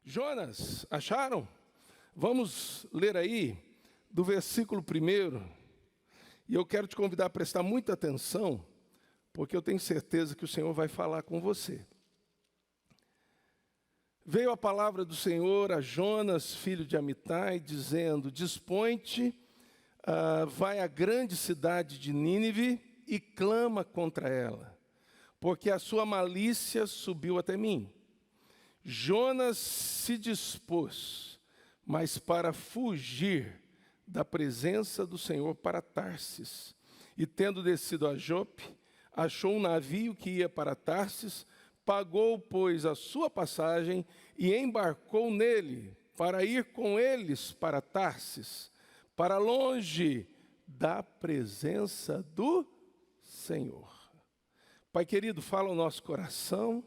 Jonas, acharam? Vamos ler aí do versículo 1. E eu quero te convidar a prestar muita atenção, porque eu tenho certeza que o Senhor vai falar com você. Veio a palavra do Senhor a Jonas, filho de Amitai, dizendo: Dispõe-te, vai à grande cidade de Nínive e clama contra ela, porque a sua malícia subiu até mim. Jonas se dispôs, mas para fugir da presença do Senhor para Tarsis. E tendo descido a Jope, achou um navio que ia para Tarsis, pagou, pois, a sua passagem e embarcou nele para ir com eles para Tarsis, para longe da presença do Senhor. Pai querido, fala o nosso coração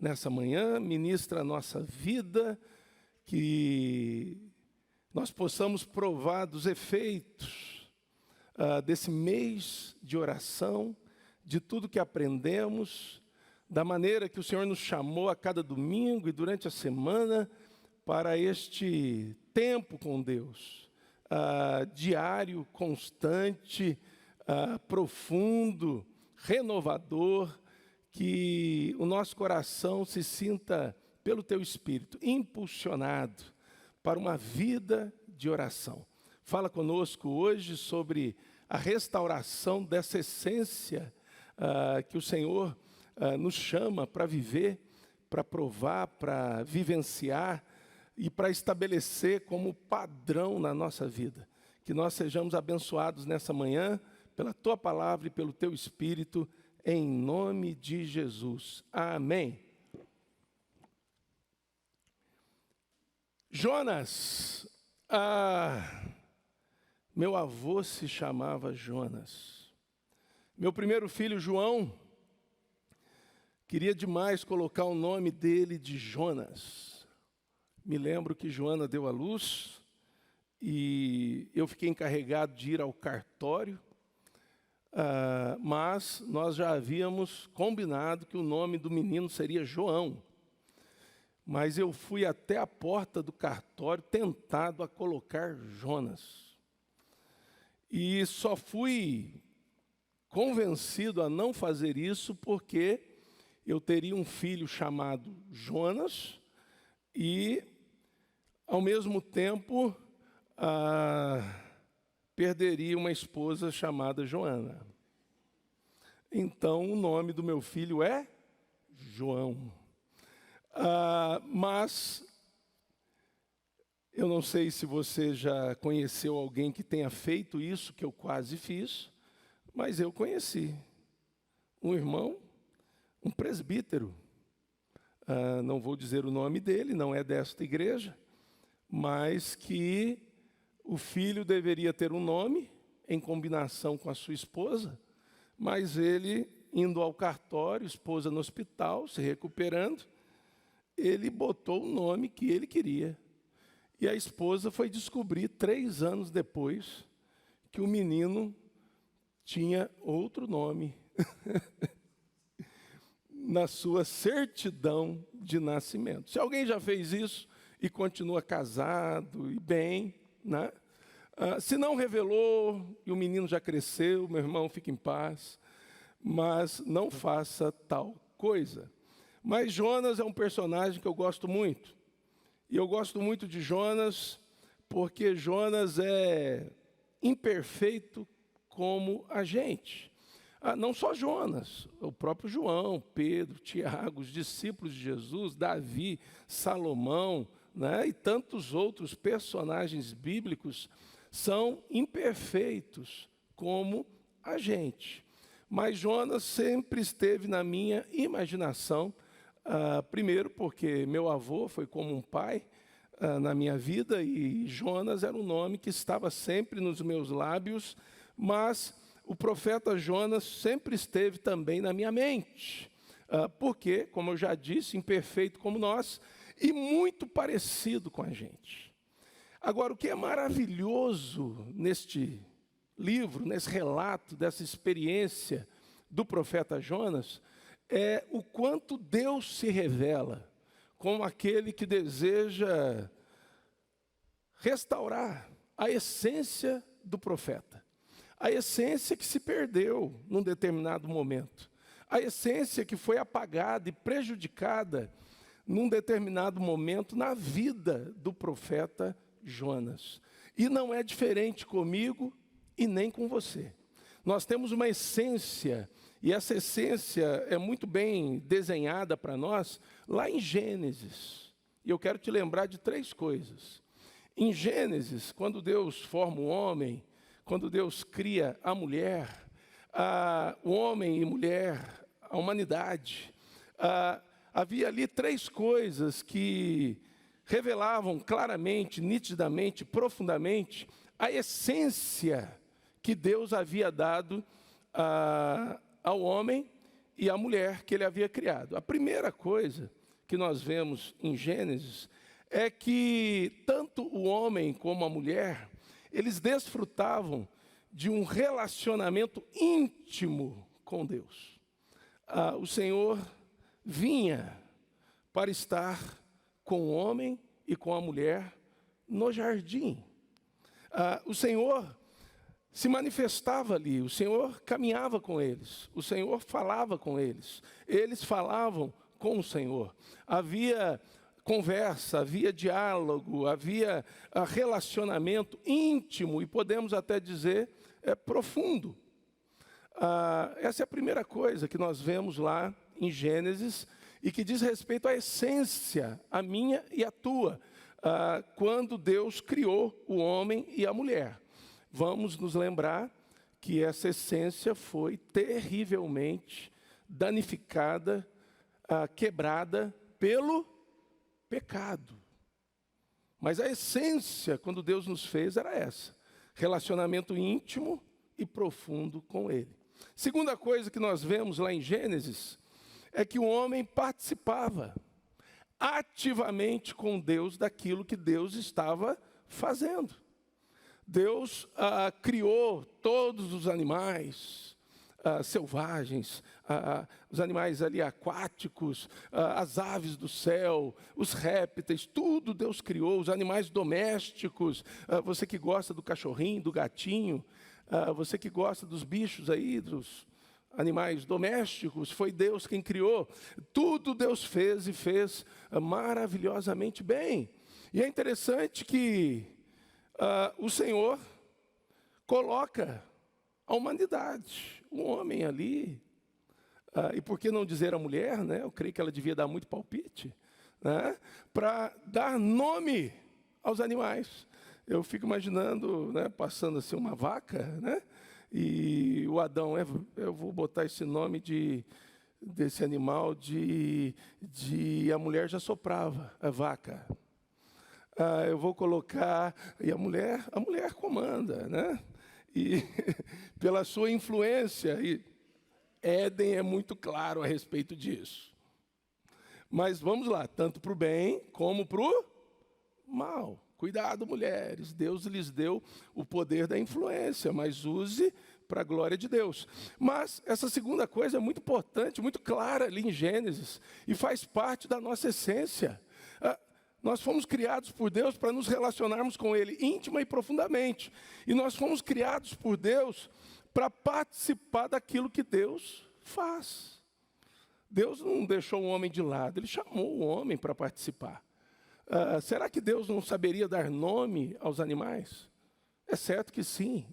nessa manhã, ministra a nossa vida, que nós possamos provar dos efeitos desse mês de oração, de tudo que aprendemos, da maneira que o Senhor nos chamou a cada domingo e durante a semana para este tempo com Deus, diário, constante, profundo, renovador, que o nosso coração se sinta, pelo Teu Espírito, impulsionado para uma vida de oração. Fala conosco hoje sobre a restauração dessa essência que o Senhor nos chama para viver, para provar, para vivenciar e para estabelecer como padrão na nossa vida. Que nós sejamos abençoados nessa manhã pela Tua palavra e pelo Teu Espírito, em nome de Jesus. Amém. Jonas, meu avô se chamava Jonas. Meu primeiro filho, João, queria demais colocar o nome dele de Jonas. Me lembro que Joana deu à luz e eu fiquei encarregado de ir ao cartório, mas nós já havíamos combinado que o nome do menino seria João. Mas eu fui até a porta do cartório tentado a colocar Jonas. E só fui convencido a não fazer isso porque eu teria um filho chamado Jonas e, ao mesmo tempo, perderia uma esposa chamada Joana. Então, o nome do meu filho é João. Mas eu não sei se você já conheceu alguém que tenha feito isso, que eu quase fiz, mas eu conheci um irmão, um presbítero, não vou dizer o nome dele, não é desta igreja, mas que o filho deveria ter um nome em combinação com a sua esposa, mas ele, indo ao cartório, esposa no hospital, se recuperando, ele botou o nome que ele queria. E a esposa foi descobrir 3 anos depois que o menino tinha outro nome na sua certidão de nascimento. Se alguém já fez isso e continua casado e bem, né? Se não revelou e o menino já cresceu, meu irmão, fique em paz, mas não faça tal coisa. Mas Jonas é um personagem que eu gosto muito. E eu gosto muito de Jonas porque Jonas é imperfeito como a gente. Não só Jonas, o próprio João, Pedro, Tiago, os discípulos de Jesus, Davi, Salomão, né, e tantos outros personagens bíblicos são imperfeitos como a gente. Mas Jonas sempre esteve na minha imaginação, primeiro porque meu avô foi como um pai na minha vida e Jonas era um nome que estava sempre nos meus lábios, mas o profeta Jonas sempre esteve também na minha mente, porque, como eu já disse, imperfeito como nós e muito parecido com a gente. Agora, o que é maravilhoso neste livro, nesse relato dessa experiência do profeta Jonas, é o quanto Deus se revela como aquele que deseja restaurar a essência do profeta, a essência que se perdeu num determinado momento, a essência que foi apagada e prejudicada num determinado momento na vida do profeta Jonas. E não é diferente comigo e nem com você. Nós temos uma essência, e essa essência é muito bem desenhada para nós lá em Gênesis. E eu quero te lembrar de 3 coisas. Em Gênesis, quando Deus forma o homem, quando Deus cria a mulher, o homem e mulher, a humanidade, havia ali 3 coisas que revelavam claramente, nitidamente, profundamente, a essência que Deus havia dado ao homem e à mulher que ele havia criado. A primeira coisa que nós vemos em Gênesis é que tanto o homem como a mulher, eles desfrutavam de um relacionamento íntimo com Deus. O Senhor vinha para estar com o homem e com a mulher no jardim. O Senhor se manifestava ali, o Senhor caminhava com eles, o Senhor falava com eles, eles falavam com o Senhor. Havia conversa, havia diálogo, havia relacionamento íntimo e podemos até dizer profundo. Essa é a primeira coisa que nós vemos lá em Gênesis e que diz respeito à essência, a minha e a tua, quando Deus criou o homem e a mulher. Vamos nos lembrar que essa essência foi terrivelmente danificada, quebrada pelo pecado. Mas a essência, quando Deus nos fez, era essa: relacionamento íntimo e profundo com Ele. Segunda coisa que nós vemos lá em Gênesis é que o homem participava ativamente com Deus daquilo que Deus estava fazendo. Deus criou todos os animais selvagens, os animais ali aquáticos, as aves do céu, os répteis, tudo Deus criou, os animais domésticos, você que gosta do cachorrinho, do gatinho, você que gosta dos bichos aí, dos animais domésticos, foi Deus quem criou. Tudo Deus fez e fez maravilhosamente bem. E é interessante que o Senhor coloca a humanidade, o homem ali, e por que não dizer a mulher, né? Eu creio que ela devia dar muito palpite, né? Para dar nome aos animais. Eu fico imaginando, né, passando assim uma vaca, né? E o Adão, eu vou botar esse nome desse animal a mulher já soprava, a vaca. Eu vou colocar, e a mulher comanda, né? E pela sua influência, e Éden é muito claro a respeito disso. Mas vamos lá, tanto para o bem como para o mal. Cuidado, mulheres, Deus lhes deu o poder da influência, mas use para a glória de Deus. Mas essa segunda coisa é muito importante, muito clara ali em Gênesis, e faz parte da nossa essência. Nós fomos criados por Deus para nos relacionarmos com Ele íntima e profundamente. E nós fomos criados por Deus para participar daquilo que Deus faz. Deus não deixou o homem de lado, Ele chamou o homem para participar. Será que Deus não saberia dar nome aos animais? É certo que sim.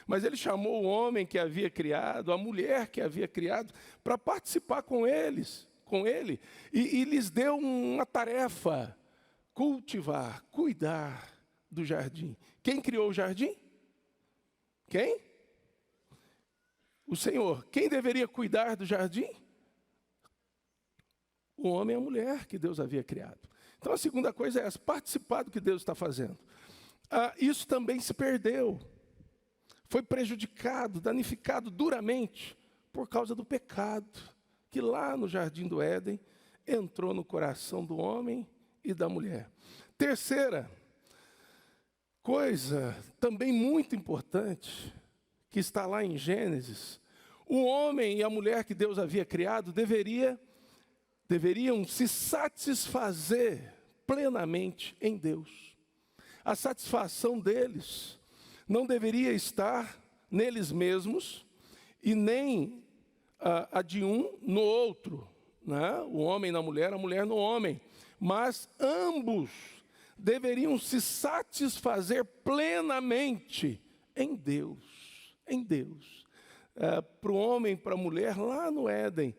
Mas Ele chamou o homem que havia criado, a mulher que havia criado, para participar com Ele, e lhes deu uma tarefa: cultivar, cuidar do jardim. Quem criou o jardim? Quem? O Senhor. Quem deveria cuidar do jardim? O homem e a mulher que Deus havia criado. Então a segunda coisa é essa: participar do que Deus está fazendo. Isso também se perdeu. Foi prejudicado, danificado duramente por causa do pecado que lá no jardim do Éden entrou no coração do homem e da mulher. Terceira coisa, também muito importante, que está lá em Gênesis: o homem e a mulher que Deus havia criado deveria deveriam se satisfazer plenamente em Deus. A satisfação deles não deveria estar neles mesmos e nem a de um no outro, né? O homem na mulher, a mulher no homem. Mas ambos deveriam se satisfazer plenamente em Deus. Em Deus. Para o homem, para a mulher, lá no Éden,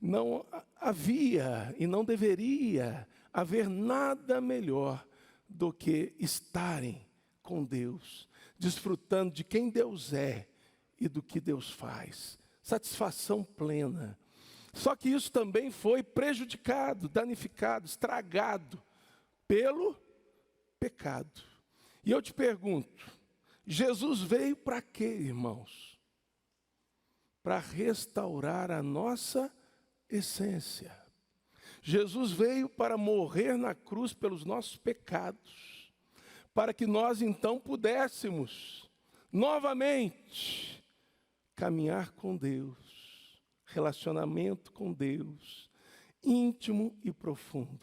não havia e não deveria haver nada melhor do que estarem com Deus, desfrutando de quem Deus é e do que Deus faz. Satisfação plena. Só que isso também foi prejudicado, danificado, estragado pelo pecado. E eu te pergunto, Jesus veio para quê, irmãos? Para restaurar a nossa essência. Jesus veio para morrer na cruz pelos nossos pecados, para que nós então pudéssemos novamente caminhar com Deus, relacionamento com Deus, íntimo e profundo.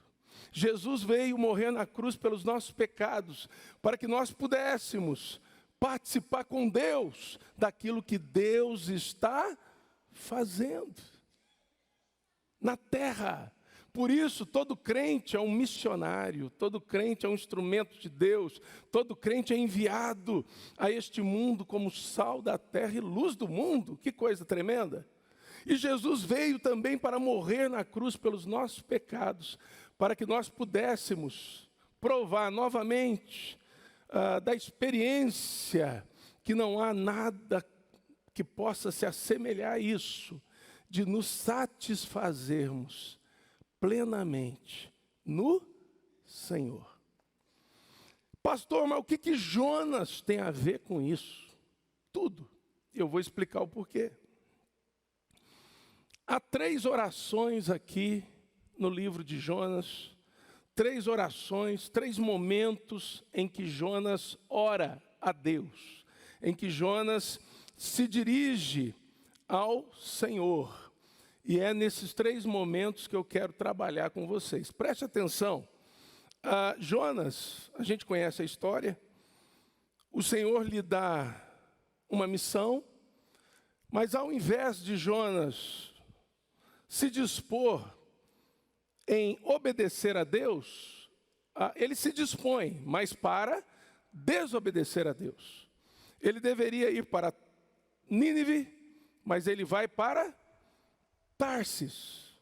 Jesus veio morrer na cruz pelos nossos pecados, para que nós pudéssemos participar com Deus daquilo que Deus está fazendo na terra. Por isso, todo crente é um missionário, todo crente é um instrumento de Deus, todo crente é enviado a este mundo como sal da terra e luz do mundo. Que coisa tremenda! E Jesus veio também para morrer na cruz pelos nossos pecados, para que nós pudéssemos provar novamente da experiência que não há nada que possa se assemelhar a isso, de nos satisfazermos plenamente no Senhor. Pastor, mas o que Jonas tem a ver com isso? Tudo. Eu vou explicar o porquê. Há 3 orações aqui no livro de Jonas, 3 orações, 3 momentos em que Jonas ora a Deus, em que Jonas se dirige ao Senhor. E é nesses 3 momentos que eu quero trabalhar com vocês. Preste atenção. Jonas, a gente conhece a história. O Senhor lhe dá uma missão, mas ao invés de Jonas se dispor em obedecer a Deus, ele se dispõe, mas para desobedecer a Deus. Ele deveria ir para Nínive, mas ele vai para Tarsis.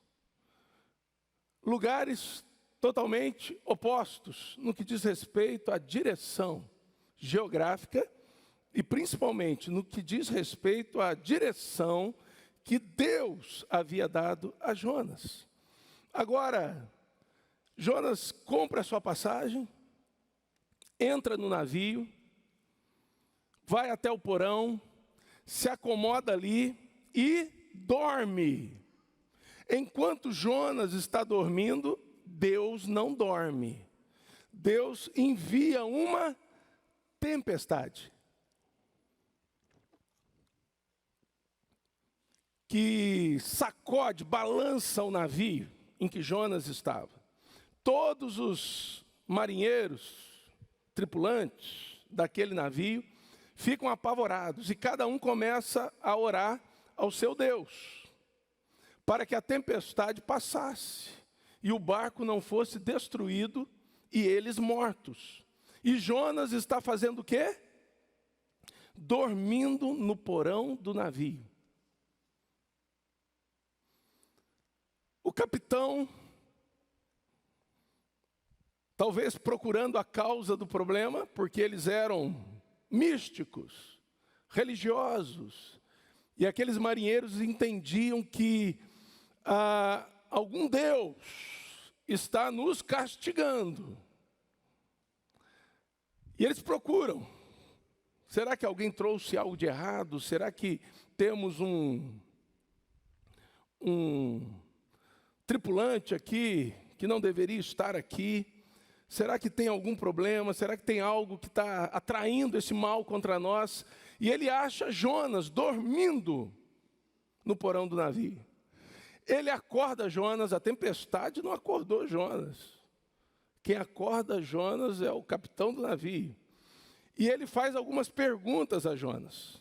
Lugares totalmente opostos no que diz respeito à direção geográfica e principalmente no que diz respeito à direção que Deus havia dado a Jonas. Agora, Jonas compra a sua passagem, entra no navio, vai até o porão, se acomoda ali e dorme. Enquanto Jonas está dormindo, Deus não dorme. Deus envia uma tempestade que sacode, balança o navio em que Jonas estava. Todos os marinheiros, tripulantes daquele navio, ficam apavorados e cada um começa a orar ao seu Deus, para que a tempestade passasse e o barco não fosse destruído e eles mortos. E Jonas está fazendo o quê? Dormindo no porão do navio. O capitão, talvez procurando a causa do problema, porque eles eram místicos, religiosos, e aqueles marinheiros entendiam que algum Deus está nos castigando. E eles procuram. Será que alguém trouxe algo de errado? Será que temos um tripulante aqui que não deveria estar aqui? Será que tem algum problema? Será que tem algo que está atraindo esse mal contra nós? E ele acha Jonas dormindo no porão do navio. Ele acorda Jonas, a tempestade não acordou Jonas. Quem acorda Jonas é o capitão do navio. E ele faz algumas perguntas a Jonas.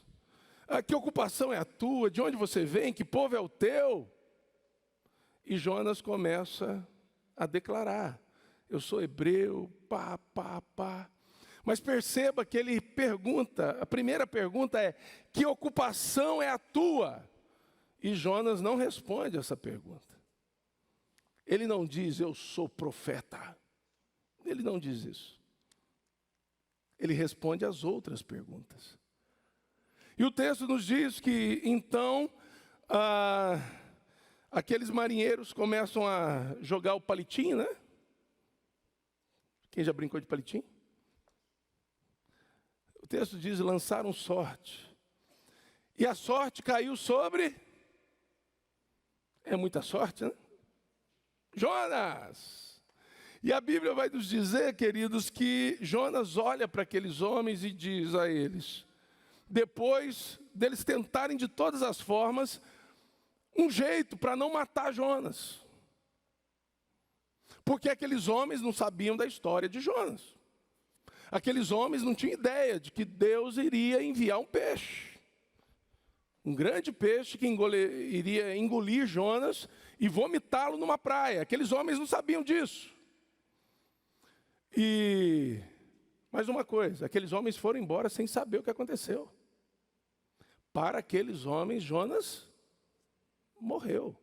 Que ocupação é a tua? De onde você vem? Que povo é o teu? E Jonas começa a declarar: eu sou hebreu, pá. Mas perceba que ele pergunta, a primeira pergunta é: que ocupação é a tua? E Jonas não responde essa pergunta. Ele não diz: eu sou profeta. Ele não diz isso. Ele responde às outras perguntas. E o texto nos diz que, então, aqueles marinheiros começam a jogar o palitinho, né? Quem já brincou de palitinho? O texto diz: lançaram sorte. E a sorte caiu sobre... É muita sorte, né? Jonas! E a Bíblia vai nos dizer, queridos, que Jonas olha para aqueles homens e diz a eles, depois deles tentarem de todas as formas, um jeito para não matar Jonas. Porque aqueles homens não sabiam da história de Jonas. Aqueles homens não tinham ideia de que Deus iria enviar um peixe. Um grande peixe que iria engolir Jonas e vomitá-lo numa praia. Aqueles homens não sabiam disso. E mais uma coisa, aqueles homens foram embora sem saber o que aconteceu. Para aqueles homens, Jonas morreu.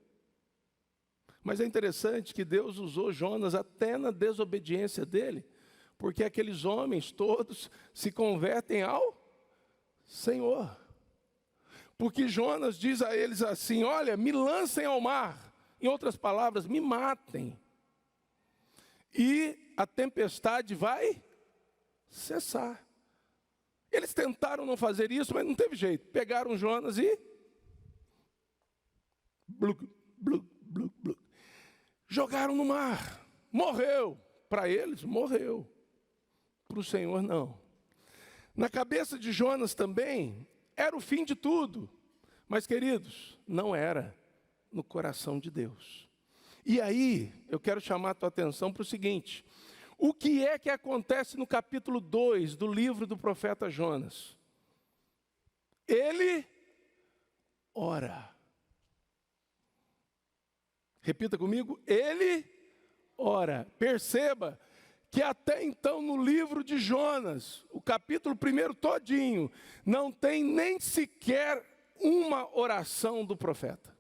Mas é interessante que Deus usou Jonas até na desobediência dele, porque aqueles homens todos se convertem ao Senhor. Porque Jonas diz a eles assim: olha, me lancem ao mar. Em outras palavras, me matem. E a tempestade vai cessar. Eles tentaram não fazer isso, mas não teve jeito. Pegaram Jonas e... jogaram no mar. Morreu. Para eles, morreu. Para o Senhor, não. Na cabeça de Jonas também... era o fim de tudo. Mas, queridos, não era no coração de Deus. E aí, eu quero chamar a tua atenção para o seguinte: o que é que acontece no capítulo 2 do livro do profeta Jonas? Ele ora. Repita comigo: ele ora. Perceba que até então no livro de Jonas, o capítulo 1 todinho, não tem nem sequer uma oração do profeta.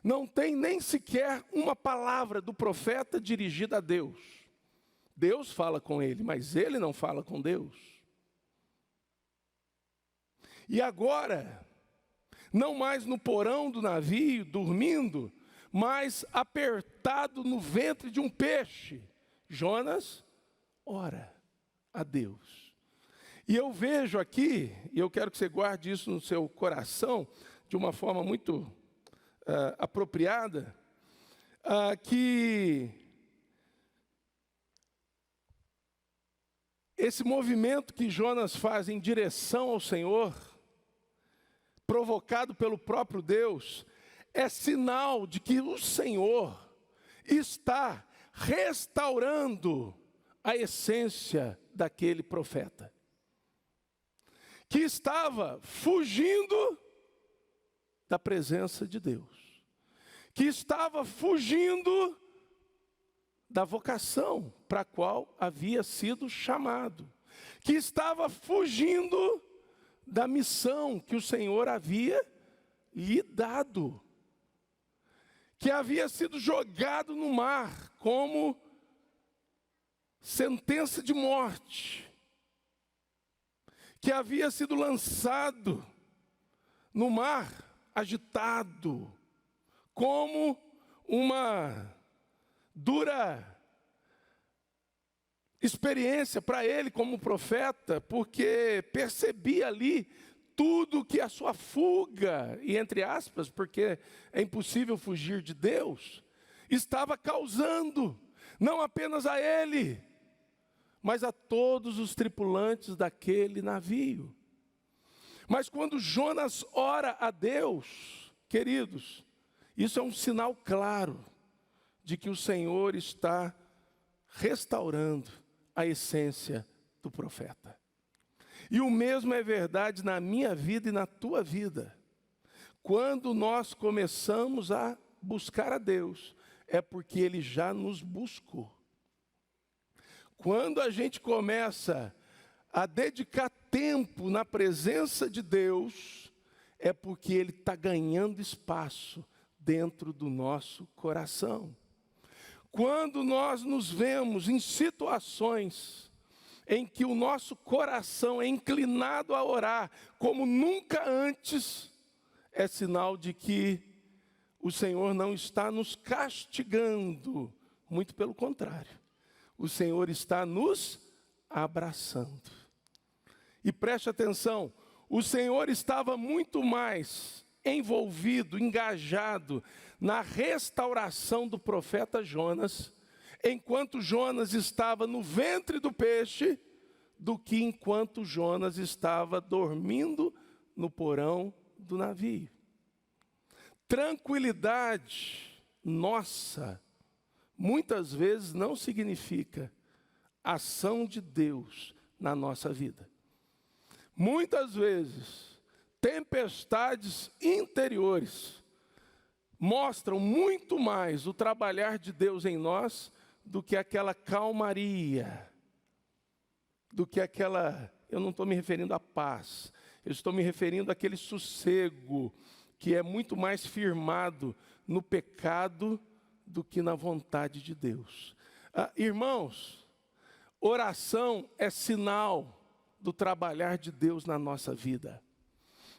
Não tem nem sequer uma palavra do profeta dirigida a Deus. Deus fala com ele, mas ele não fala com Deus. E agora, não mais no porão do navio, dormindo, mas apertado no ventre de um peixe, Jonas ora a Deus. E eu vejo aqui, e eu quero que você guarde isso no seu coração, de uma forma muito apropriada, que esse movimento que Jonas faz em direção ao Senhor, provocado pelo próprio Deus, é sinal de que o Senhor está restaurando a essência daquele profeta, que estava fugindo da presença de Deus, que estava fugindo da vocação para a qual havia sido chamado, que estava fugindo da missão que o Senhor havia lhe dado, que havia sido jogado no mar como sentença de morte, que havia sido lançado no mar agitado, como uma dura experiência para ele como profeta, porque percebia ali tudo que a sua fuga, e entre aspas, porque é impossível fugir de Deus, estava causando, não apenas a ele, mas a todos os tripulantes daquele navio. Mas quando Jonas ora a Deus, queridos, Isso é um sinal claro de que o Senhor está restaurando a essência do profeta. E o mesmo é verdade na minha vida e na tua vida. Quando nós começamos a buscar a Deus, é porque Ele já nos buscou. Quando a gente começa a dedicar tempo na presença de Deus, é porque Ele está ganhando espaço dentro do nosso coração. Quando nós nos vemos em situações em que o nosso coração é inclinado a orar como nunca antes, é sinal de que o Senhor não está nos castigando, muito pelo contrário. O Senhor está nos abraçando. E preste atenção, o Senhor estava muito mais envolvido, engajado na restauração do profeta Jonas, enquanto Jonas estava no ventre do peixe, do que enquanto Jonas estava dormindo no porão do navio. Tranquilidade nossa, muitas vezes não significa ação de Deus na nossa vida. Muitas vezes, tempestades interiores mostram muito mais o trabalhar de Deus em nós do que aquela calmaria, do que aquela, eu não estou me referindo à paz, eu estou me referindo àquele sossego que é muito mais firmado no pecado do que na vontade de Deus. Irmãos, oração é sinal do trabalhar de Deus na nossa vida.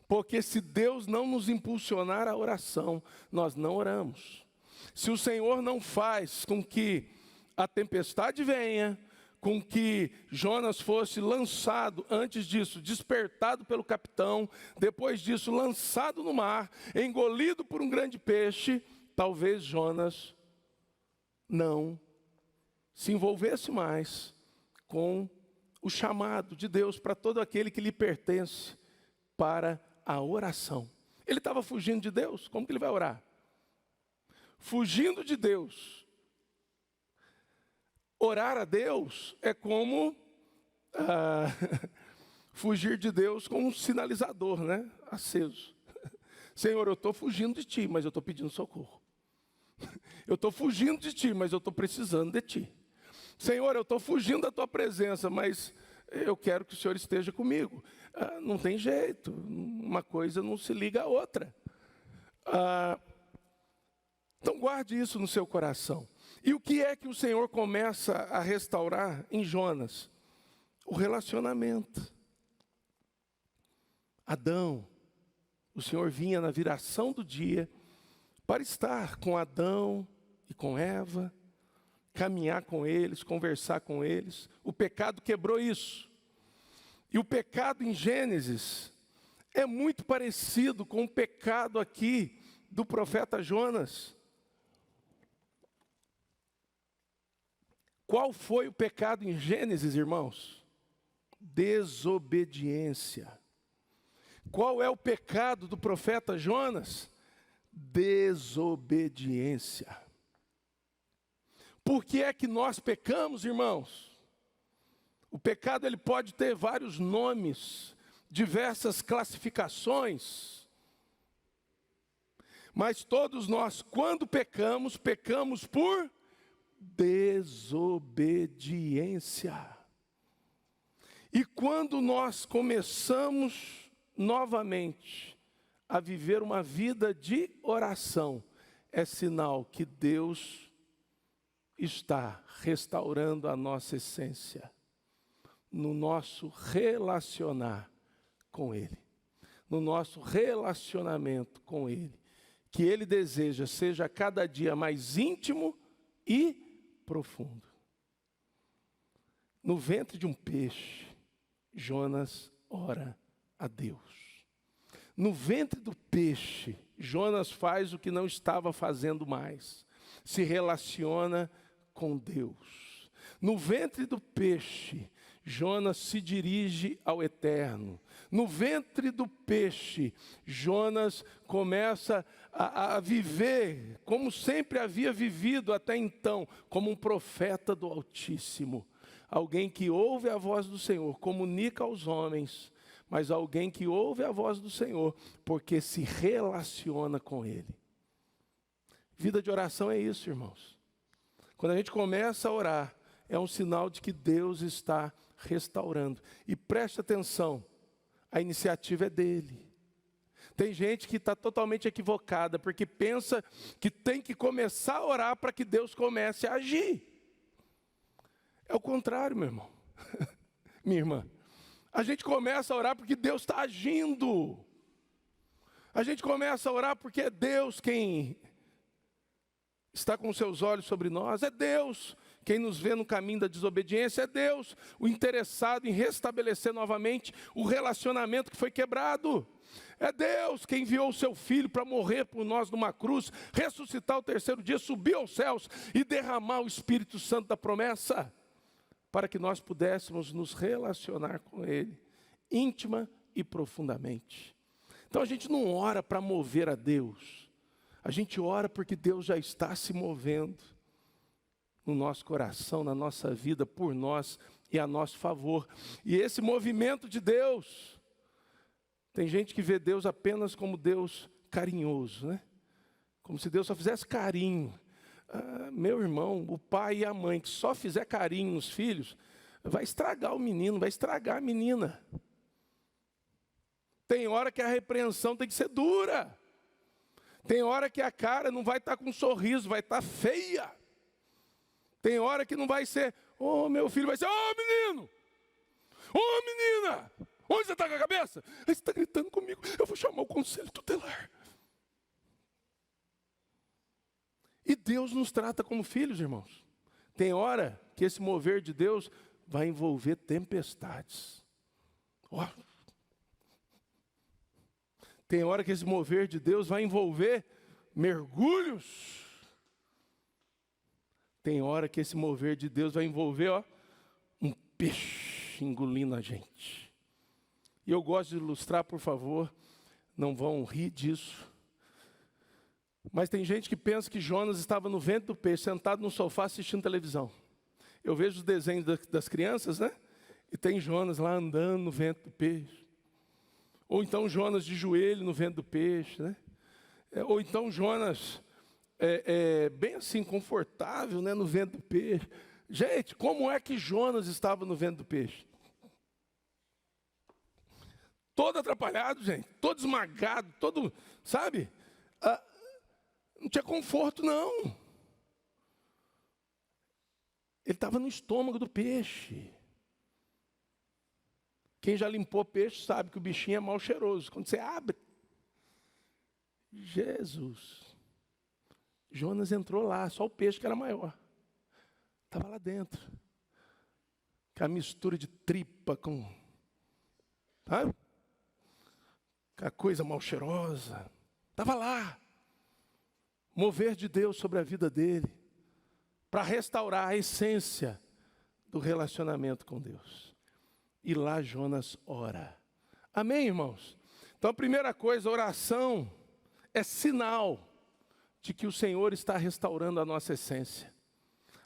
Porque se Deus não nos impulsionar a oração, nós não oramos. Se o Senhor não faz com que a tempestade venha, com que Jonas fosse lançado, antes disso, despertado pelo capitão, depois disso, lançado no mar, engolido por um grande peixe, talvez Jonas não se envolvesse mais com o chamado de Deus para todo aquele que lhe pertence para a oração. Ele estava fugindo de Deus, como que ele vai orar? Fugindo de Deus. Orar a Deus é como fugir de Deus com um sinalizador, né? Aceso. Senhor, eu estou fugindo de Ti, mas eu estou pedindo socorro. Eu estou fugindo de Ti, mas eu estou precisando de Ti. Senhor, eu estou fugindo da Tua presença, mas eu quero que o Senhor esteja comigo. Não tem jeito, uma coisa não se liga à outra. Então guarde isso no seu coração. E o que é que o Senhor começa a restaurar em Jonas? O relacionamento. Adão, o Senhor vinha na viração do dia para estar com Adão e com Eva, caminhar com eles, conversar com eles. O pecado quebrou isso. E o pecado em Gênesis é muito parecido com o pecado aqui do profeta Jonas. Qual foi o pecado em Gênesis, irmãos? Desobediência. Qual é o pecado do profeta Jonas? Desobediência. Por que é que nós pecamos, irmãos? O pecado ele pode ter vários nomes, diversas classificações. Mas todos nós, quando pecamos, pecamos por desobediência. E quando nós começamos novamente a viver uma vida de oração, é sinal que Deus está restaurando a nossa essência no nosso relacionar com Ele, no nosso relacionamento com Ele, que Ele deseja seja cada dia mais íntimo e profundo. No ventre de um peixe, Jonas ora a Deus. No ventre do peixe, Jonas faz o que não estava fazendo mais, se relaciona com Deus. No ventre do peixe, Jonas se dirige ao Eterno. No ventre do peixe, Jonas começa a viver como sempre havia vivido até então, como um profeta do Altíssimo. Alguém que ouve a voz do Senhor, comunica aos homens, mas alguém que ouve a voz do Senhor, porque se relaciona com Ele. Vida de oração é isso, irmãos. Quando a gente começa a orar, é um sinal de que Deus está restaurando. E preste atenção, a iniciativa é dele. Tem gente que está totalmente equivocada, porque pensa que tem que começar a orar para que Deus comece a agir. É o contrário, meu irmão. Minha irmã. A gente começa a orar porque Deus está agindo. A gente começa a orar porque é Deus quem está com seus olhos sobre nós. É Deus quem nos vê no caminho da desobediência. É Deus o interessado em restabelecer novamente o relacionamento que foi quebrado. É Deus quem enviou o seu Filho para morrer por nós numa cruz, ressuscitar o terceiro dia, subir aos céus e derramar o Espírito Santo da promessa, para que nós pudéssemos nos relacionar com Ele, íntima e profundamente. Então a gente não ora para mover a Deus, a gente ora porque Deus já está se movendo no nosso coração, na nossa vida, por nós e a nosso favor. E esse movimento de Deus, tem gente que vê Deus apenas como Deus carinhoso, né? Como se Deus só fizesse carinho. Meu irmão, o pai e a mãe que só fizer carinho nos filhos, vai estragar o menino, vai estragar a menina. Tem hora que a repreensão tem que ser dura. Tem hora que a cara não vai estar com um sorriso, vai estar feia. Tem hora que não vai ser, meu filho, vai ser, menino, menina, onde você está com a cabeça? Aí você está gritando comigo, eu vou chamar o conselho tutelar. E Deus nos trata como filhos, irmãos. Tem hora que esse mover de Deus vai envolver tempestades. Tem hora que esse mover de Deus vai envolver mergulhos. Tem hora que esse mover de Deus vai envolver um peixe engolindo a gente. E eu gosto de ilustrar, por favor, não vão rir disso. Mas tem gente que pensa que Jonas estava no ventre do peixe, sentado no sofá assistindo televisão. Eu vejo os desenhos das crianças, né? E tem Jonas lá andando no ventre do peixe. Ou então Jonas de joelho no ventre do peixe, né? Ou então Jonas bem assim, confortável, né, no ventre do peixe. Gente, como é que Jonas estava no ventre do peixe? Todo atrapalhado, gente. Todo esmagado, todo, sabe? Não tinha conforto, não. Ele estava no estômago do peixe. Quem já limpou peixe sabe que o bichinho é mal cheiroso. Quando você abre, Jesus. Jonas entrou lá, só o peixe que era maior. Estava lá dentro. Com a mistura de tripa com, sabe? Com a coisa mal cheirosa. Estava lá. Mover de Deus sobre a vida dele, para restaurar a essência do relacionamento com Deus. E lá Jonas ora. Amém, irmãos? Então a primeira coisa, oração é sinal de que o Senhor está restaurando a nossa essência.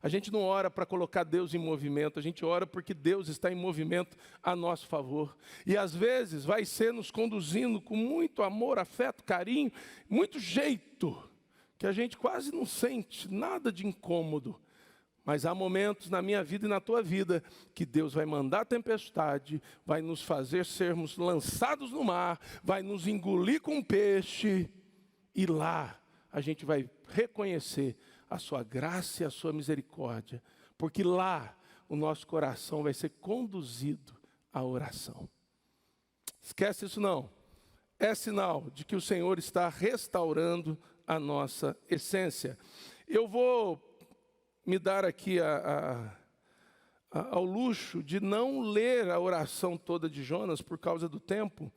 A gente não ora para colocar Deus em movimento, a gente ora porque Deus está em movimento a nosso favor. E às vezes vai ser nos conduzindo com muito amor, afeto, carinho, muito jeito, que a gente quase não sente nada de incômodo. Mas há momentos na minha vida e na tua vida que Deus vai mandar tempestade, vai nos fazer sermos lançados no mar, vai nos engolir com um peixe, e lá a gente vai reconhecer a sua graça e a sua misericórdia, porque lá o nosso coração vai ser conduzido à oração. Esquece isso não. É sinal de que o Senhor está restaurando a nossa essência. Eu vou me dar aqui ao luxo de não ler a oração toda de Jonas por causa do tempo,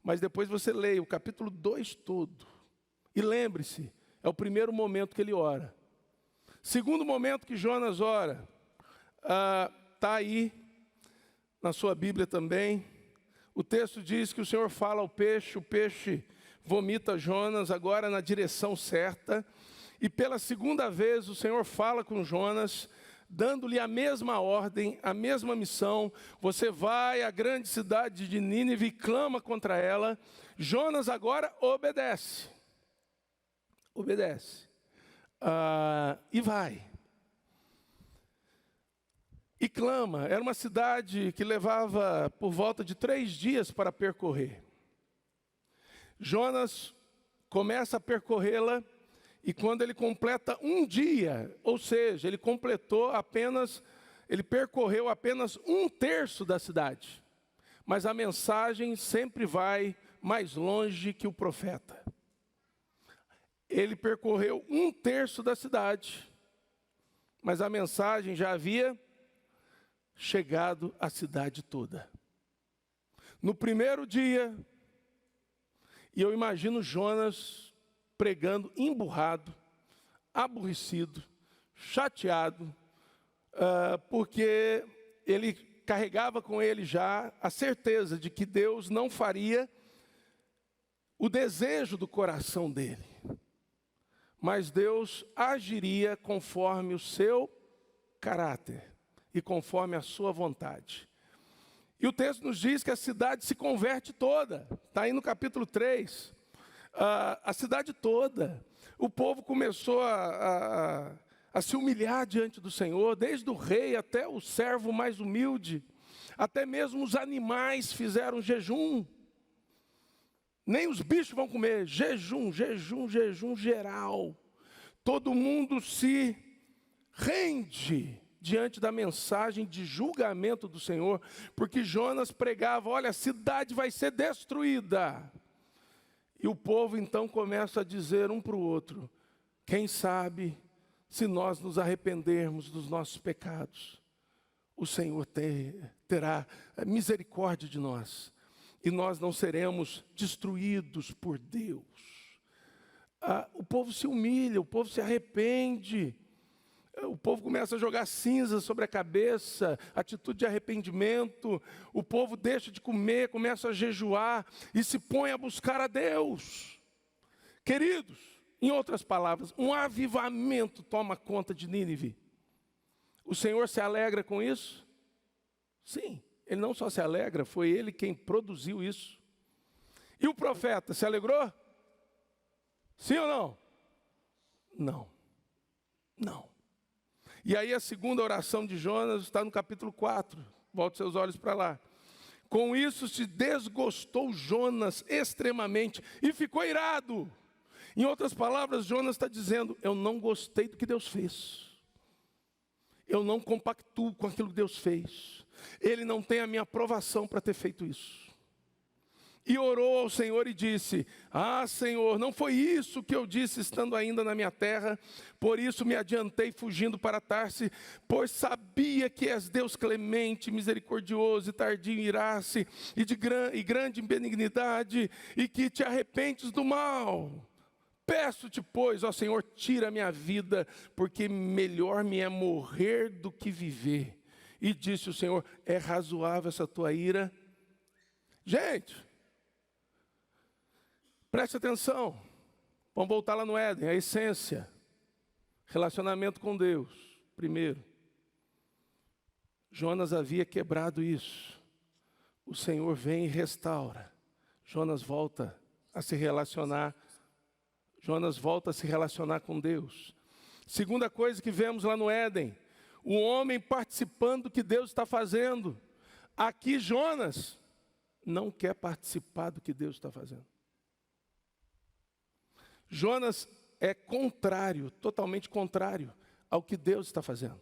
mas depois você leia o capítulo 2 todo. E lembre-se, é o primeiro momento que ele ora. Segundo momento que Jonas ora, está aí na sua Bíblia também. O texto diz que o Senhor fala ao peixe, o peixe vomita Jonas agora na direção certa. E pela segunda vez o Senhor fala com Jonas, dando-lhe a mesma ordem, a mesma missão. Você vai à grande cidade de Nínive e clama contra ela. Jonas agora obedece. E vai. E clama. Era uma cidade que levava por volta de 3 dias para percorrer. Jonas começa a percorrê-la, e quando ele completa 1 dia, ou seja, ele percorreu apenas 1/3 da cidade. Mas a mensagem sempre vai mais longe que o profeta. Ele percorreu 1/3 da cidade, mas a mensagem já havia chegado à cidade toda. No primeiro dia, e eu imagino Jonas pregando emburrado, aborrecido, chateado, porque ele carregava com ele já a certeza de que Deus não faria o desejo do coração dele, mas Deus agiria conforme o seu caráter e conforme a sua vontade. E o texto nos diz que a cidade se converte toda. Está aí no capítulo 3. A cidade toda. O povo começou a se humilhar diante do Senhor, desde o rei até o servo mais humilde. Até mesmo os animais fizeram jejum. Nem os bichos vão comer. Jejum geral. Todo mundo se rende diante da mensagem de julgamento do Senhor, porque Jonas pregava: olha, a cidade vai ser destruída. E o povo então começa a dizer um para o outro: quem sabe, se nós nos arrependermos dos nossos pecados, o Senhor terá misericórdia de nós, e nós não seremos destruídos por Deus. O povo se humilha, o povo se arrepende. O povo começa a jogar cinza sobre a cabeça, atitude de arrependimento. O povo deixa de comer, começa a jejuar e se põe a buscar a Deus. Queridos, em outras palavras, um avivamento toma conta de Nínive. O Senhor se alegra com isso? Sim, Ele não só se alegra, foi Ele quem produziu isso. E o profeta se alegrou? Sim ou não? Não. E aí a segunda oração de Jonas está no capítulo 4. Volte seus olhos para lá. Com isso se desgostou Jonas extremamente e ficou irado. Em outras palavras, Jonas está dizendo: eu não gostei do que Deus fez. Eu não compactuo com aquilo que Deus fez. Ele não tem a minha aprovação para ter feito isso. E orou ao Senhor e disse: Senhor, não foi isso que eu disse estando ainda na minha terra, por isso me adiantei fugindo para Tarse, pois sabia que és Deus clemente, misericordioso e tardio em irar-se, e grande em benignidade, e que te arrependes do mal. Peço-te, pois, ó Senhor, tira a minha vida, porque melhor me é morrer do que viver. E disse o Senhor: é razoável essa tua ira? Gente, preste atenção, vamos voltar lá no Éden, a essência, relacionamento com Deus. Primeiro, Jonas havia quebrado isso, o Senhor vem e restaura, Jonas volta a se relacionar com Deus. Segunda coisa que vemos lá no Éden, o homem participando do que Deus está fazendo. Aqui Jonas não quer participar do que Deus está fazendo. Jonas é contrário, totalmente contrário ao que Deus está fazendo.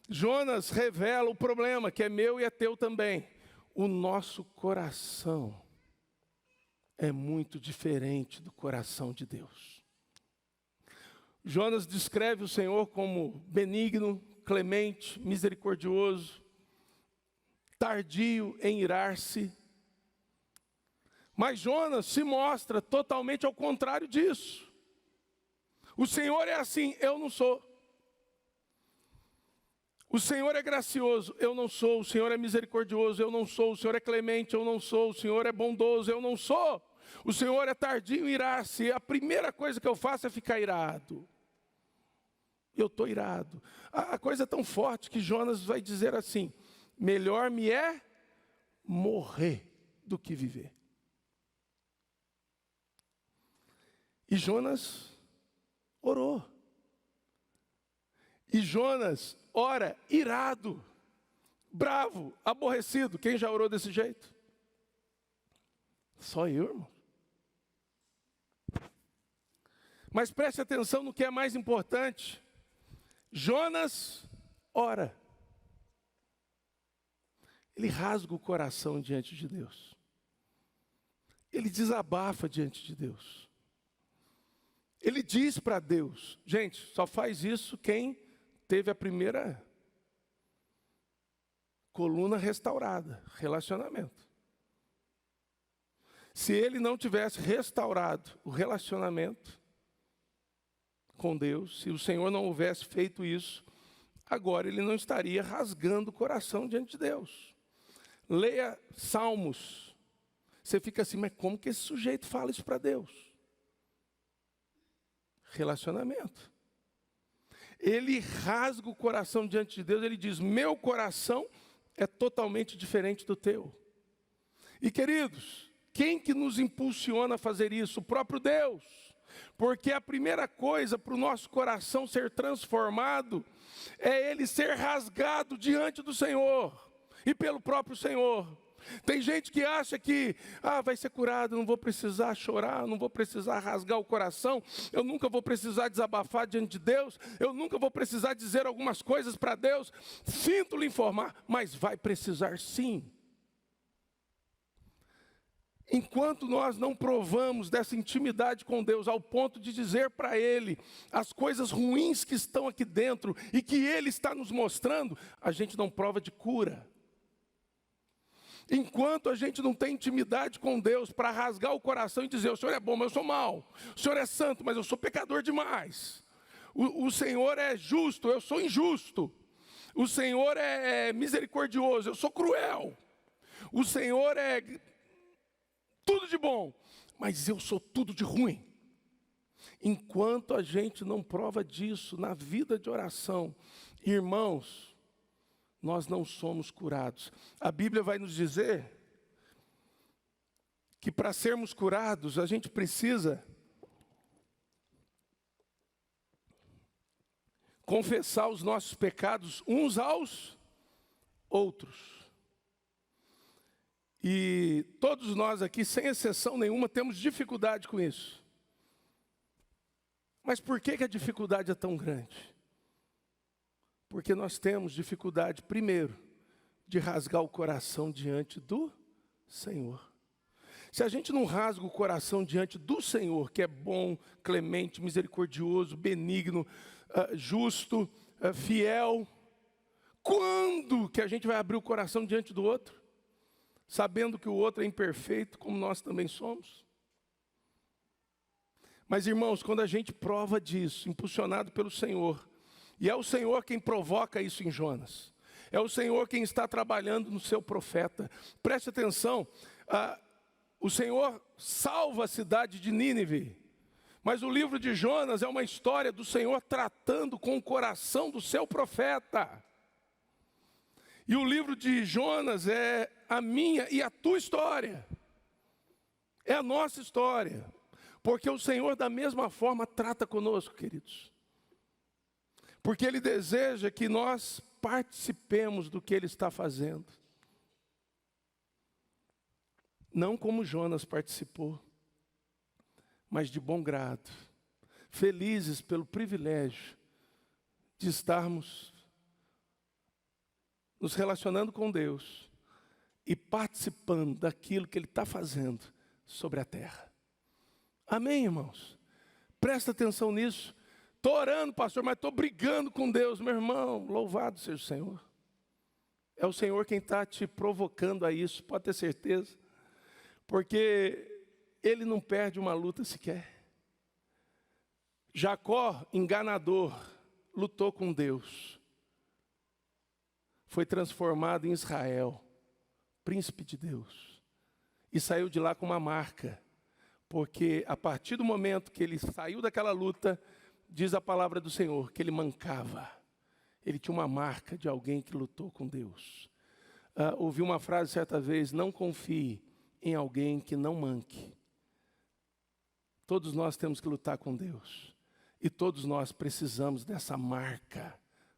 Jonas revela o problema que é meu e é teu também. O nosso coração é muito diferente do coração de Deus. Jonas descreve o Senhor como benigno, clemente, misericordioso, tardio em irar-se. Mas Jonas se mostra totalmente ao contrário disso. O Senhor é assim, eu não sou. O Senhor é gracioso, eu não sou. O Senhor é misericordioso, eu não sou. O Senhor é clemente, eu não sou. O Senhor é bondoso, eu não sou. O Senhor é tardio em irar-se. A primeira coisa que eu faço é ficar irado. Eu estou irado. A coisa é tão forte que Jonas vai dizer assim: melhor me é morrer do que viver. E Jonas orou. E Jonas ora irado, bravo, aborrecido. Quem já orou desse jeito? Só eu, irmão. Mas preste atenção no que é mais importante. Jonas ora. Ele rasga o coração diante de Deus. Ele desabafa diante de Deus. Ele diz para Deus, gente, só faz isso quem teve a primeira coluna restaurada, relacionamento. Se ele não tivesse restaurado o relacionamento com Deus, se o Senhor não houvesse feito isso, agora ele não estaria rasgando o coração diante de Deus. Leia Salmos. Você fica assim, mas como que esse sujeito fala isso para Deus? Relacionamento. Ele rasga o coração diante de Deus, ele diz, meu coração é totalmente diferente do teu. E queridos, quem que nos impulsiona a fazer isso? O próprio Deus. Porque a primeira coisa para o nosso coração ser transformado é ele ser rasgado diante do Senhor e pelo próprio Senhor. Tem gente que acha que vai ser curado, não vou precisar chorar, não vou precisar rasgar o coração, eu nunca vou precisar desabafar diante de Deus, eu nunca vou precisar dizer algumas coisas para Deus. Sinto lhe informar, mas vai precisar sim. Enquanto nós não provamos dessa intimidade com Deus ao ponto de dizer para Ele as coisas ruins que estão aqui dentro e que Ele está nos mostrando, a gente não prova de cura. Enquanto a gente não tem intimidade com Deus para rasgar o coração e dizer, o Senhor é bom, mas eu sou mau. O Senhor é santo, mas eu sou pecador demais. O Senhor é justo, eu sou injusto. O Senhor é misericordioso, eu sou cruel. O Senhor é tudo de bom, mas eu sou tudo de ruim. Enquanto a gente não prova disso na vida de oração, irmãos, nós não somos curados. A Bíblia vai nos dizer que para sermos curados, a gente precisa confessar os nossos pecados uns aos outros. E todos nós aqui, sem exceção nenhuma, temos dificuldade com isso. Mas por que a dificuldade é tão grande? Porque nós temos dificuldade, primeiro, de rasgar o coração diante do Senhor. Se a gente não rasga o coração diante do Senhor, que é bom, clemente, misericordioso, benigno, justo, fiel, quando que a gente vai abrir o coração diante do outro? Sabendo que o outro é imperfeito, como nós também somos. Mas, irmãos, quando a gente prova disso, impulsionado pelo Senhor, e é o Senhor quem provoca isso em Jonas, é o Senhor quem está trabalhando no seu profeta. Preste atenção, o Senhor salva a cidade de Nínive, mas o livro de Jonas é uma história do Senhor tratando com o coração do seu profeta. E o livro de Jonas é a minha e a tua história. É a nossa história. Porque o Senhor da mesma forma trata conosco, queridos. Porque Ele deseja que nós participemos do que Ele está fazendo. Não como Jonas participou, mas de bom grado. Felizes pelo privilégio de estarmos nos relacionando com Deus e participando daquilo que Ele está fazendo sobre a terra. Amém, irmãos? Presta atenção nisso. Estou orando, pastor, mas estou brigando com Deus. Meu irmão, louvado seja o Senhor. É o Senhor quem está te provocando a isso, pode ter certeza. Porque Ele não perde uma luta sequer. Jacó, enganador, lutou com Deus. foi transformado em Israel, príncipe de Deus. E saiu de lá com uma marca. Porque a partir do momento que ele saiu daquela luta, diz a palavra do Senhor, que ele mancava. Ele tinha uma marca de alguém que lutou com Deus. Ouvi uma frase certa vez, não confie em alguém que não manque. Todos nós temos que lutar com Deus. E todos nós precisamos dessa marca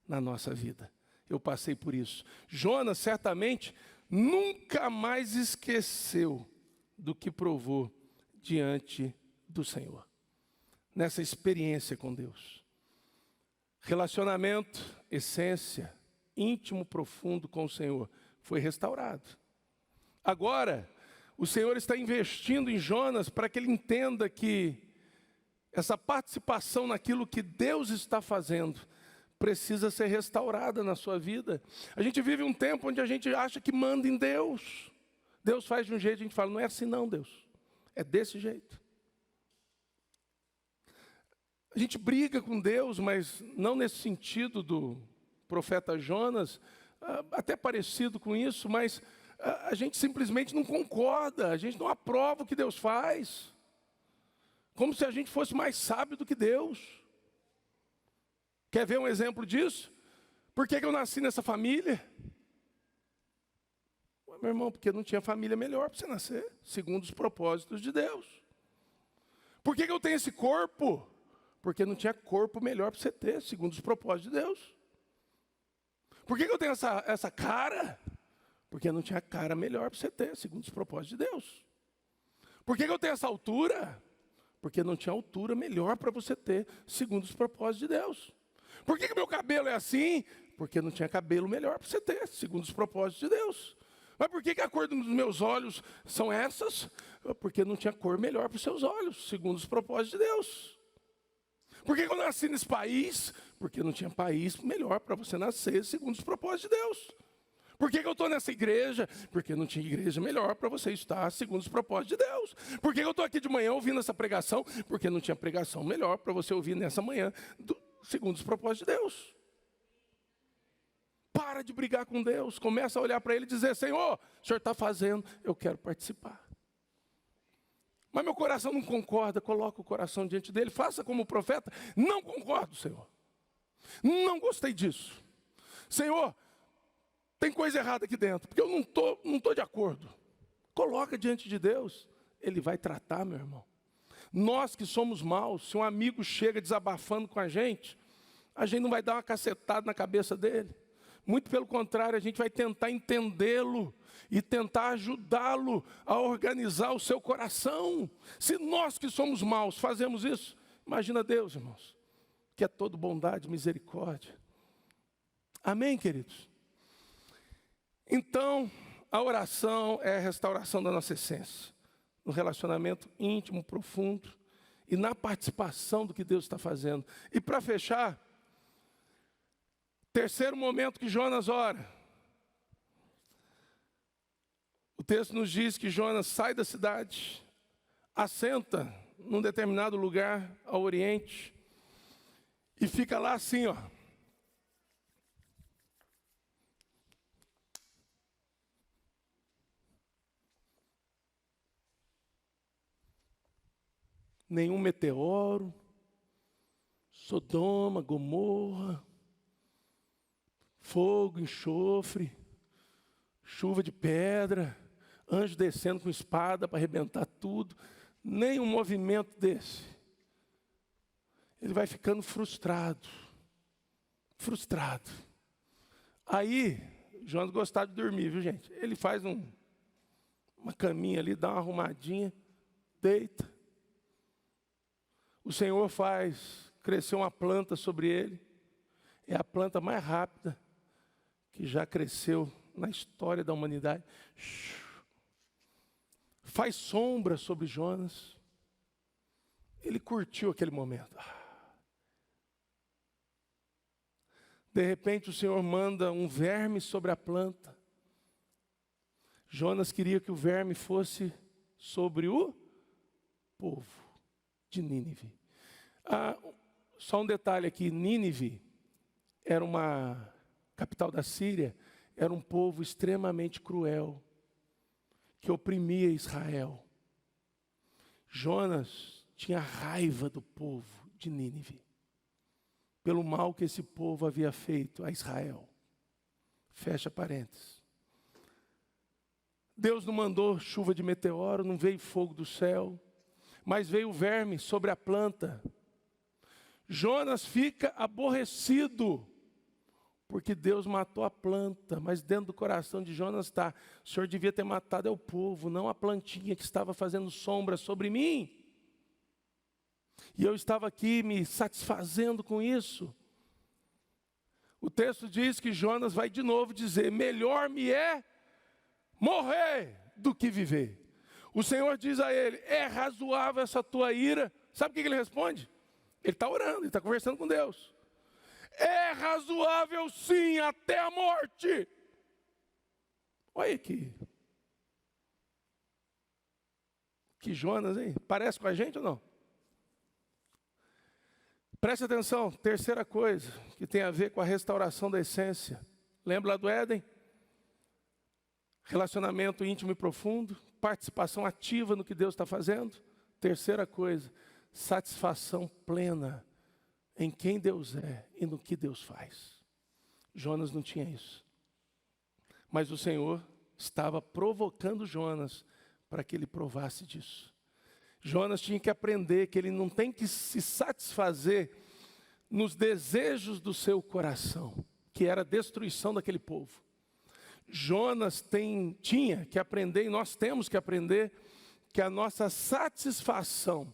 na nossa vida. Eu passei por isso. Jonas certamente nunca mais esqueceu do que provou diante do Senhor. Nessa experiência com Deus. Relacionamento, essência, íntimo, profundo com o Senhor, foi restaurado. Agora, o Senhor está investindo em Jonas para que ele entenda que essa participação naquilo que Deus está fazendo precisa ser restaurada na sua vida. A gente vive um tempo onde a gente acha que manda em Deus. Deus faz de um jeito, a gente fala, não é assim não, Deus. É desse jeito. A gente briga com Deus, mas não nesse sentido do profeta Jonas, até parecido com isso, mas a gente simplesmente não concorda, a gente não aprova o que Deus faz. Como se a gente fosse mais sábio do que Deus. Quer ver um exemplo disso? Por que eu nasci nessa família? Meu irmão, porque não tinha família melhor para você nascer, segundo os propósitos de Deus. Por que eu tenho esse corpo? Porque não tinha corpo melhor para você ter, segundo os propósitos de Deus. Por que eu tenho essa cara? Porque não tinha cara melhor para você ter, segundo os propósitos de Deus. Por que eu tenho essa altura? Porque não tinha altura melhor para você ter, segundo os propósitos de Deus. Por que meu cabelo é assim? Porque não tinha cabelo melhor para você ter, segundo os propósitos de Deus. Mas por que a cor dos meus olhos são essas? Porque não tinha cor melhor para os seus olhos, segundo os propósitos de Deus. Por que eu nasci nesse país? Porque não tinha país melhor para você nascer, segundo os propósitos de Deus. Por que eu estou nessa igreja? Porque não tinha igreja melhor para você estar, segundo os propósitos de Deus. Por que eu estou aqui de manhã ouvindo essa pregação? Porque não tinha pregação melhor para você ouvir nessa manhã, segundo os propósitos de Deus. Para de brigar com Deus, começa a olhar para Ele e dizer, Senhor, o Senhor está fazendo, eu quero participar. Mas meu coração não concorda, coloca o coração diante dele, faça como o profeta, não concordo, Senhor. Não gostei disso. Senhor, tem coisa errada aqui dentro, porque eu não estou de acordo. Coloca diante de Deus, Ele vai tratar, meu irmão. Nós que somos maus, se um amigo chega desabafando com a gente não vai dar uma cacetada na cabeça dele. Muito pelo contrário, a gente vai tentar entendê-lo e tentar ajudá-lo a organizar o seu coração. Se nós que somos maus fazemos isso, imagina Deus, irmãos, que é todo bondade e misericórdia. Amém, queridos? Então, a oração é a restauração da nossa essência, no relacionamento íntimo, profundo e na participação do que Deus está fazendo. E para fechar, terceiro momento que Jonas ora. O texto nos diz que Jonas sai da cidade, assenta num determinado lugar ao oriente e fica lá assim, ó. Nenhum meteoro, Sodoma, Gomorra, fogo, enxofre, chuva de pedra, anjo descendo com espada para arrebentar tudo. Nem um movimento desse. Ele vai ficando frustrado. Frustrado. Aí, Jonas gostava de dormir, viu, gente? Ele faz uma caminha ali, dá uma arrumadinha, deita. O Senhor faz crescer uma planta sobre ele. É a planta mais rápida que já cresceu na história da humanidade. Faz sombra sobre Jonas. Ele curtiu aquele momento. De repente o Senhor manda um verme sobre a planta. Jonas queria que o verme fosse sobre o povo de Nínive. Só um detalhe aqui, Nínive era uma capital da Síria, era um povo extremamente cruel, que oprimia Israel. Jonas tinha raiva do povo de Nínive, pelo mal que esse povo havia feito a Israel. Fecha parênteses. Deus não mandou chuva de meteoro, não veio fogo do céu, mas veio verme sobre a planta. Jonas fica aborrecido, porque Deus matou a planta, mas dentro do coração de Jonas está: o Senhor devia ter matado o povo, não a plantinha que estava fazendo sombra sobre mim. E eu estava aqui me satisfazendo com isso. O texto diz que Jonas vai de novo dizer: melhor me é morrer do que viver. O Senhor diz a ele: é razoável essa tua ira? Sabe o que ele responde? Ele está orando, ele está conversando com Deus. É razoável sim, até a morte. Olha aqui. Que Jonas, hein? Parece com a gente ou não? Preste atenção, terceira coisa, que tem a ver com a restauração da essência. Lembra lá do Éden? Relacionamento íntimo e profundo, participação ativa no que Deus está fazendo. Terceira coisa, satisfação plena em quem Deus é e no que Deus faz. Jonas não tinha isso. Mas o Senhor estava provocando Jonas para que ele provasse disso. Jonas tinha que aprender que ele não tem que se satisfazer nos desejos do seu coração, que era a destruição daquele povo. Jonas tinha que aprender, e nós temos que aprender, que a nossa satisfação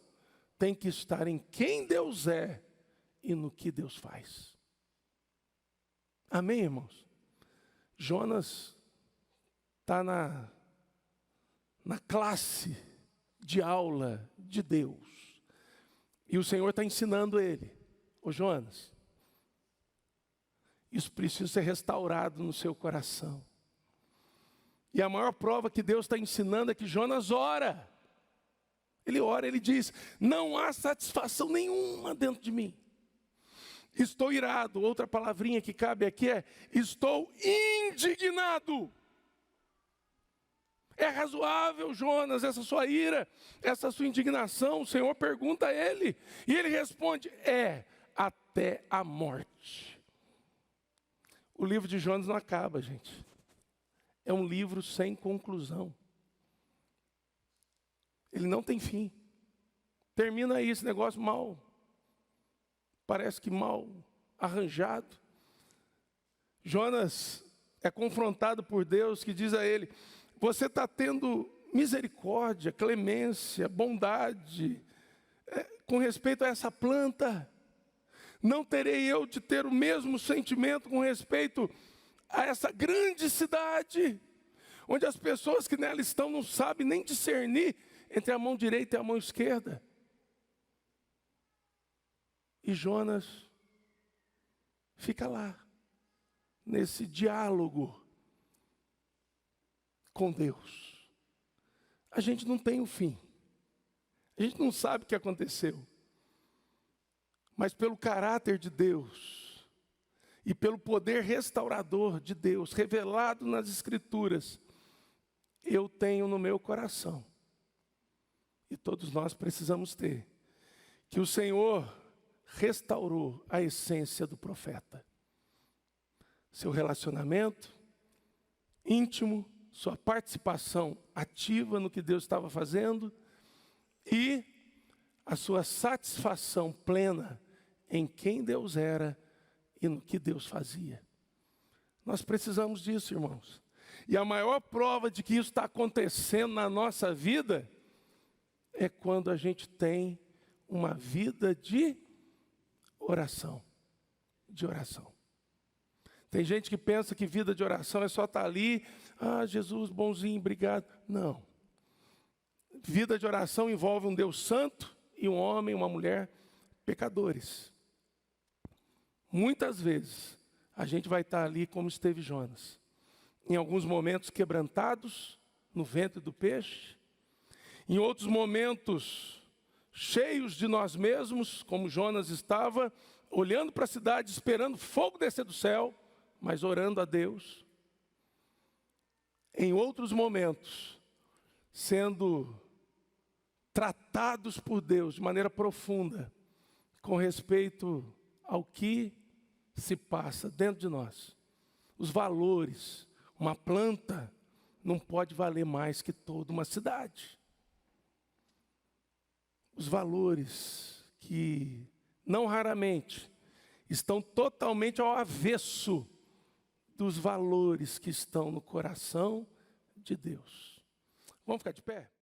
tem que estar em quem Deus é e no que Deus faz. Amém, irmãos? Jonas está na classe de aula de Deus. E o Senhor está ensinando ele: ô Jonas, isso precisa ser restaurado no seu coração. E a maior prova que Deus está ensinando é que Jonas ora. Ele ora, ele diz: não há satisfação nenhuma dentro de mim. Estou irado. Outra palavrinha que cabe aqui é: estou indignado. É razoável, Jonas, essa sua ira, essa sua indignação? O Senhor pergunta a ele, e ele responde: é, até a morte. O livro de Jonas não acaba, gente. É um livro sem conclusão. Ele não tem fim. Termina aí esse negócio mal. Parece que mal arranjado. Jonas é confrontado por Deus, que diz a ele: você está tendo misericórdia, clemência, bondade com respeito a essa planta. Não terei eu de ter o mesmo sentimento com respeito a essa grande cidade, onde as pessoas que nela estão não sabem nem discernir entre a mão direita e a mão esquerda? E Jonas fica lá, nesse diálogo com Deus. A gente não tem o fim. A gente não sabe o que aconteceu. Mas pelo caráter de Deus e pelo poder restaurador de Deus, revelado nas Escrituras, eu tenho no meu coração, e todos nós precisamos ter, que o Senhor restaurou a essência do profeta. Seu relacionamento íntimo, sua participação ativa no que Deus estava fazendo e a sua satisfação plena em quem Deus era e no que Deus fazia. Nós precisamos disso, irmãos. E a maior prova de que isso está acontecendo na nossa vida é quando a gente tem uma vida de oração. De oração. Tem gente que pensa que vida de oração é só estar ali: ah, Jesus, bonzinho, obrigado. Não. Vida de oração envolve um Deus santo e um homem, uma mulher pecadores. Muitas vezes a gente vai estar ali como esteve Jonas, em alguns momentos quebrantados no ventre do peixe, em outros momentos cheios de nós mesmos, como Jonas estava, olhando para a cidade, esperando fogo descer do céu, mas orando a Deus. em outros momentos, sendo tratados por Deus de maneira profunda, com respeito ao que se passa dentro de nós. Os valores, uma planta não pode valer mais que toda uma cidade. Os valores que, não raramente, estão totalmente ao avesso dos valores que estão no coração de Deus. Vamos ficar de pé?